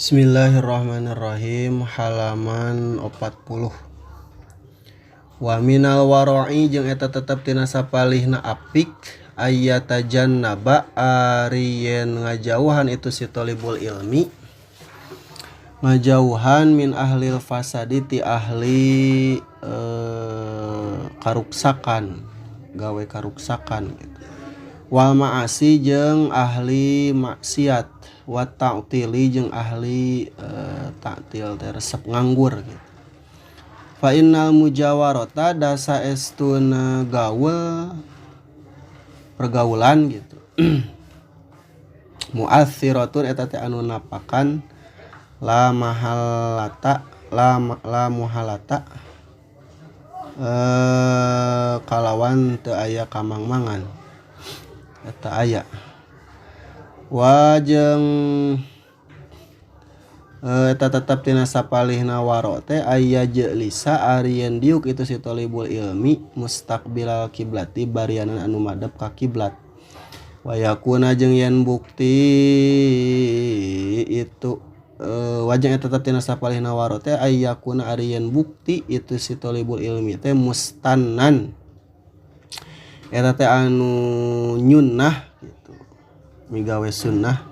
Bismillahirrahmanirrahim. Halaman 40. Wa minal wara'i jeung eta tetep tina sapalihna apik ayyatajannaba ari yen ngajauhan itu si thalibul ilmi ngajauhan min ahlil fasadi ti ahli karuksakan, gawe karuksakan gitu. Wal ma'asi jeung ahli maksiat, wa ta'tili jeung ahli ta'til teh resep nganggur gitu. Fa innal mujawarata dasa estuna gaul pergaulan gitu. Mu'athiratun eta teh anu napakan la mahalata la muhalata kalawan teu aya kamangmangan eta aya. Wajeng eta tetep tina sapalihna waro teh aya jelisa ari yen diuk itu si thalibul ilmi mustaqbilal kiblati barianan anu madep ka kiblat. Wa yakuna jeung yen bukti itu wajeng eta tetep tina sapalihna waro teh aya yakuna ari yen bukti itu si thalibul ilmi teh mustannan eta teh anu nyunnah gitu, migawe sunnah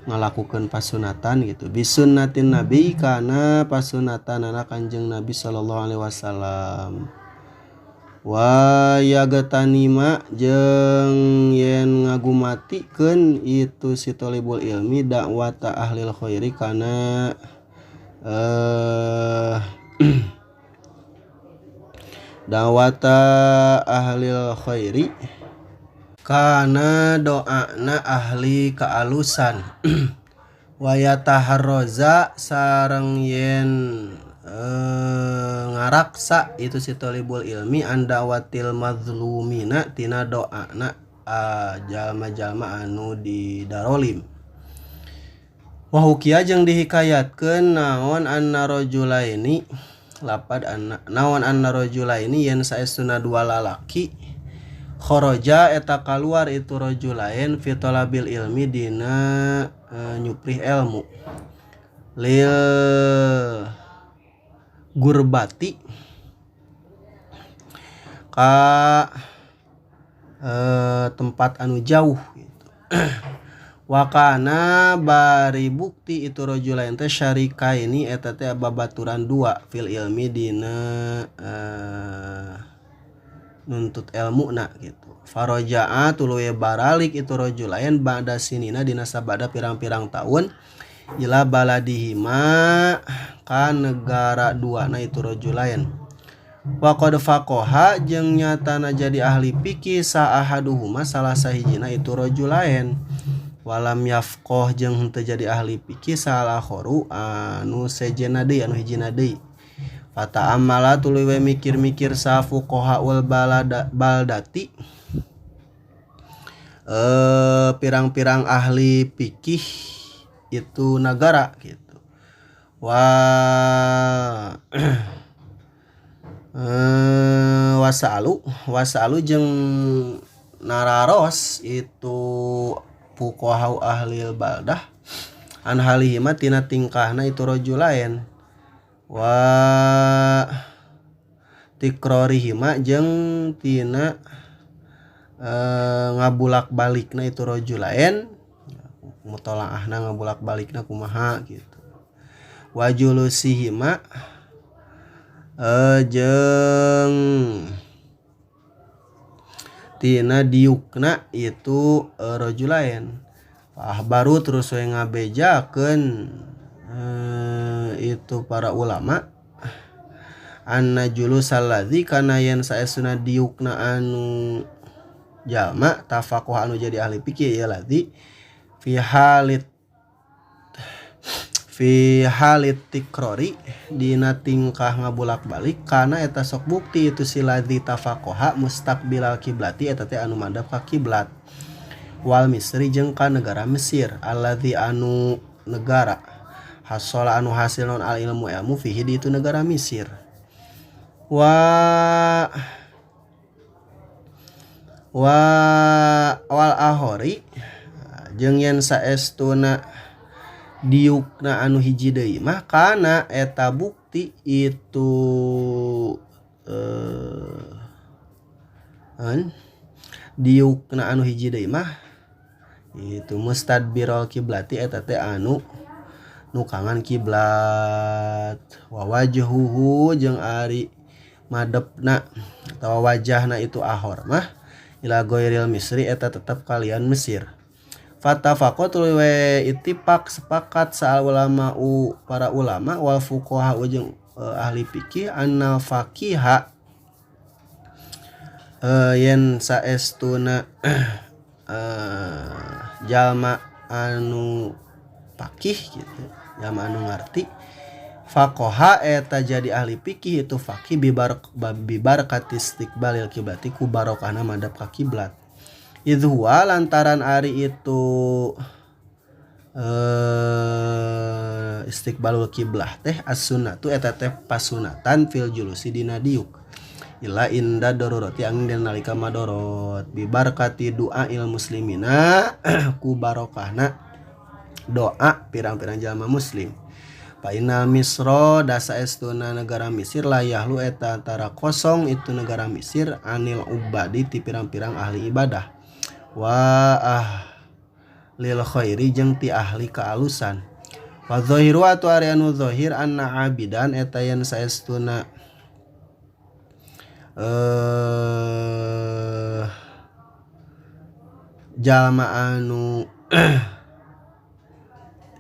ngalakukeun pasunatan gitu, bisunnatin nabi kana pasunatanana kanjeng Nabi sallallahu alaihi wasallam. Wa yagatanima jeung yen ngagumatikeun itu si thalibul ilmi dakwata ahlil khairi kana dawata ahlil khairi kana doana ahli kaalusan. Wa yataharraza sareng yen ngaraksa itu si thalibul ilmi andawatil mazlumina tina doana jalma-jalma anu didarolim. Wa hukia jeung dihikayatkeun naon anna rajulaini lapad anna naon anna rajulaini yen saestuna dua lalaki kharaja eta kaluar itu rajulain fi talabil ilmi dina nyuprih ilmu lil gurbati ka tempat anu jauh gitu. Wakana bari bukti itu rajulain teh syarikaini eta teh babaturan dua fil ilmi dina nuntut ilmu na gitu. Faraja'a tuluy baralik itu rajulain ba'da sinina dina sabada pirang-pirang tahun ila baladihima ka negara duana itu rajulain. Wa qad faqaha jeung nyatana jadi ahli fikih sa ahaduhuma salah sahijina itu rajulain. Walam yafqah jeung henteu jadi ahli fikih salah akharu anu sejena deui anu hijina deui. Fata amala tuluy we mikir-mikir sa fuqahaul baldati pirang-pirang ahli fikih itu negara gitu. Wasalu jeung nararos itu fuqaha ahli baldah an halihima tina tingkahna itu rajulain. Wa tikrorihima jeung tina ngabulak balikna itu rajulain, mutolaahna ngabulak balikna kumaha gitu. Wa julusihima jeung tina diukna itu rajulain. Baru terus we ngabejakeun itu para ulama anna julusal ladzi kana yen saestuna diukna anu jalma tafaqah anu jadi ahli fikih ya ladzi fi halit tikrori dina tingkah ngabulak-balik kana eta sok bukti itu si ladzi tafaqaha mustaqbilal kiblati eta teh anu madep ka kiblat. Wal Misri jeung ka negara Mesir alladzi anu negara hasola anu hasil non al ilmu fihi di itu negara Mesir. Wal ahori jeung yen saestuna diukna anu hiji deui mah kana eta bukti itu diukna anu hiji deui mah itu mustadbirul kiblati eta teh anu nukangan kiblat wa wajhuhu jeung ari madepna atau wajahna itu ahor mah ila ghairil misri eta tetap kalian Mesir. Fatafaqo tuluy ittifaq sepakat saal ulama para ulama wal fuqaha jeung ahli fikih annal faqiha yen saestuna jalma anu faqih gitu, jalma anu ngarti faqaha eta jadi ahli fikih itu faqih bibarkati istiqbalil kiblati ku barokahna madhab ka kiblat. Idhuwa lantaran ari itu istiqbalul kiblah teh as-sunnatu eta teh pasunatan fil julusi dina diuk ila inda darurati angin dan nalika madorot bibarkati doa il muslimina ku barokahna doa pirang-pirang jalma muslim. Fa inna misro dasa estuna negara Mesir layahlu eta antara kosong itu negara Mesir anil ubadi ti pirang-pirang ahli ibadah wa lil khairi jeung ti ahli kaalusan. Wa zahiru atu ari anu zahir anna abidan eta yen saestuna jalma anu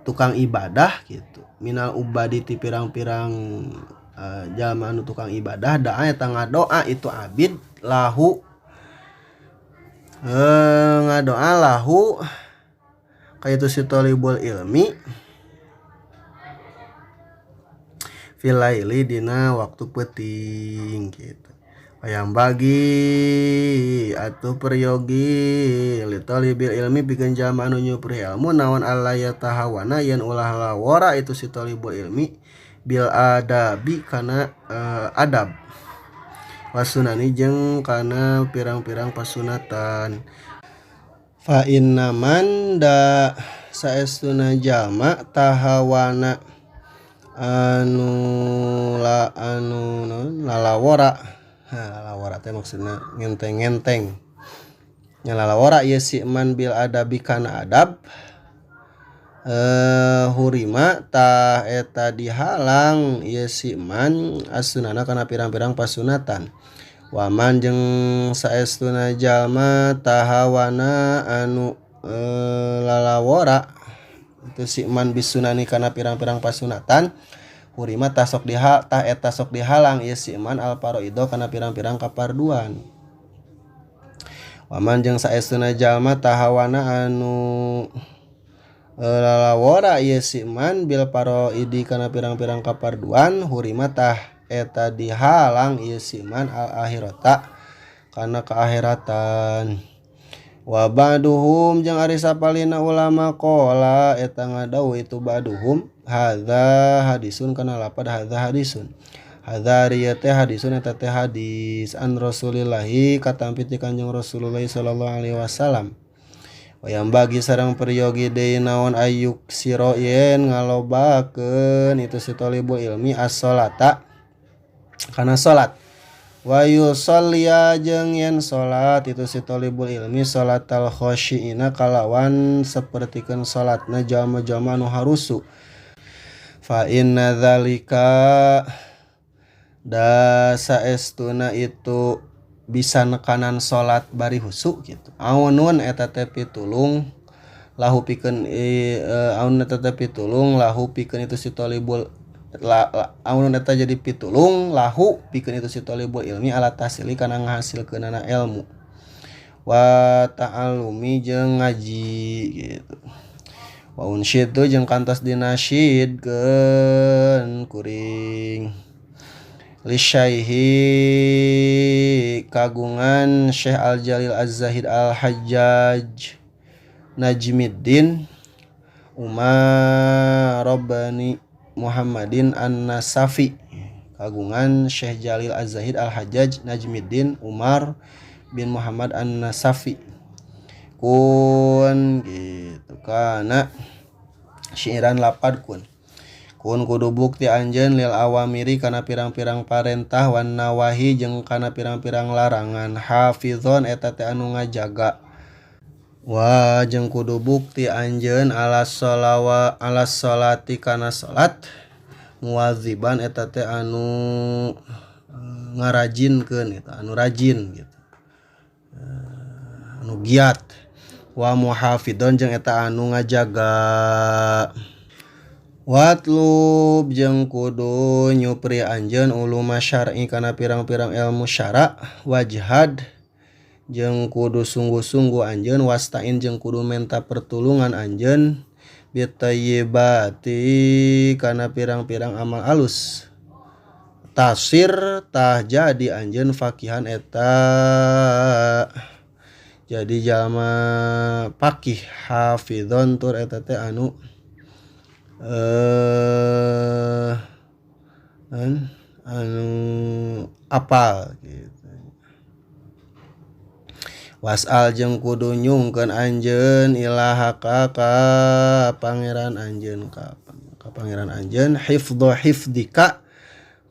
tukang ibadah gitu minal ubadi ti pirang-pirang jalma anu tukang ibadah da eta ngadoa itu abid lahu ngadoa lahu kaitu si talibul ilmi fil laili dina waktu peuting gitu. Hayang bagi atuh peryogi li talibil ilmi pikeun jalma anu nyupri ilmu naon alla yatahawana yen ulah lawara itu si talibul ilmi bil adabi kana adab wasunani jeung kana pirang-pirang pasunatan. Fa inna man da saestuna jalma tahawana anu lalawara lalawara teh maksudna ngenteng-ngenteng nya lalawara ieu si man bil adabi kana adab hurima tah eta dihalang ieu si man asunana kana pirang-pirang pasunatan. Waman jeung saestuna jalma tahawana anu lalawara itu si man bisunani kana pirang-pirang pasunatan hurima tah eta sok dihalang ieu si man al faraido kana pirang-pirang kaparduan. Waman jeung saestuna jalma tahawana anu lalawara ieu si man bil faraidi kana pirang-pirang kaparduan hurima tah eta dihalang ieu si man al akhirata kana kaakiratan. Wa ba'duhum jeung ari sapalina ulama qala eta ngadawu itu ba'duhum hadza hadisun kana lapad hadza hadisun hadza riya teh hadisun eta teh hadis an Rasulillahi katampi ti Kanjeng Rasulullah sallallahu alaihi wasallam. Wayang bagi sareng peryogi deui naon ayyuk siro yen ngalobakeun itu si talibul ilmi as-sholata kana salat wa yusollia jeung yen salat itu si talibul ilmi salatal khosyiina kalawan sapertikeun salatna jalma-jalma anu harusu. Fa inna dzalika da saestuna itu bisa nekanan salat bari husu gitu. Aunun eta teh pitulung lahu pikeun aunun eta teh pitulung lahu pikeun itu si talibul aunun eta jadi pitulung lahu pikeun itu si talibul ilmi ala tahsili kana ngahasilkeunana ilmu wa ta'allumi jeung ngaji gitu. Wa unsyidu jeung kantos dinasyidkeun kuring li syaihi kagungan Syekh Al-Jalil Az-Zahid Al-Hajjaj Najmiddin Umar Rabbani Muhammadin An-Nasafi kagungan Syekh Jalil Az-Zahid Al-Hajjaj Najmiddin Umar bin Muhammad An-Nasafi kun gitu kana Syiran lapad kun kudu bukti anjeun lil awamiri kana pirang-pirang parentah wan nawahi jeung kana pirang-pirang larangan hafizon eta teh anu ngajaga wa jeung kudu bukti anjeun alas sholati kana salat muwadziban eta teh anu ngarajinkeun eta anu rajin gitu anu giat wa muhafidon jeung eta anu ngajaga watlub jeung kudu nyupri anjeun uluma syar'i kana pirang-pirang ilmu syara wajhad jeung kudu sungguh-sungguh anjeun wastain jeung kudu menta pertulungan anjeun bitayyibati kana pirang-pirang amal alus tasir tah jadi anjeun fakihan eta jadi jalma fakih hafizon tur eta teh anu apal gitu. Wasal jeung kudu nyungkeun anjeun ilahaka ka pangeran anjeun ka pangeran anjeun hifdika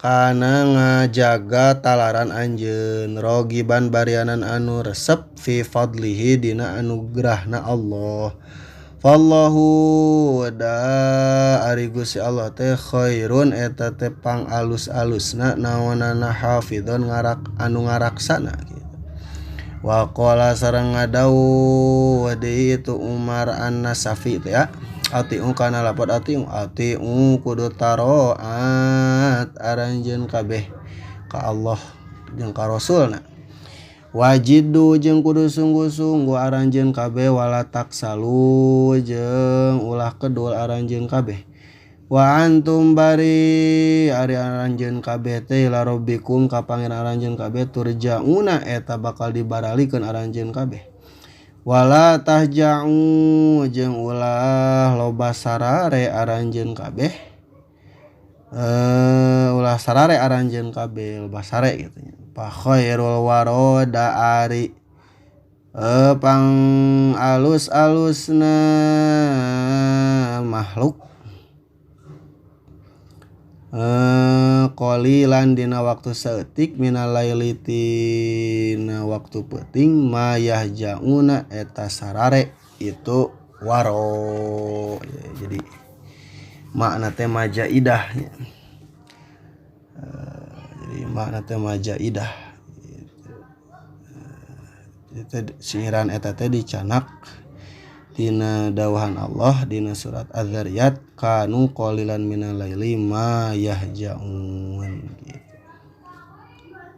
kana ngajaga talaran anjeun rogiban barianan anu resep fi fadlihi dina anugerahna Allah. Wallahu da ari Gusti Allah teh khairun eta teh pangalus-alusna naonana hafidon anu ngaraksana gitu. Wa qala sareng ngadau deui itu Umar An-Nasafi teh ya ati'u kana lapad ati'u kudu taroat aranjeun kabeh ka Allah jeung ka Rasulna wajidu jeung kudu sungguh-sungguh aranjeun kabeh wala taksalu jeung ulah kedul aranjeun kabeh wa antum bari ari aranjeun kabeh teh ila rabbikum ka pangeran aranjeun kabeh turjauna eta bakal dibaralikeun aranjeun kabeh wala tahja'u jeung ulah loba sarare aranjeun kabeh ulah sarare aranjeun kabeh loba sare gitu nya fa khairul waroda ari pang alus-alusna makhluk qalilan dina waktu saeutik minal laili tina waktu peuting mayahjauna eta sarare itu waro jadi makna teh majaidah jadi makna teh majaidah itu syiran eta teh dicanak tina dawuhan Allah dina surat Az-Zariyat kanu qalilan minal laili ma yahjaun gitu.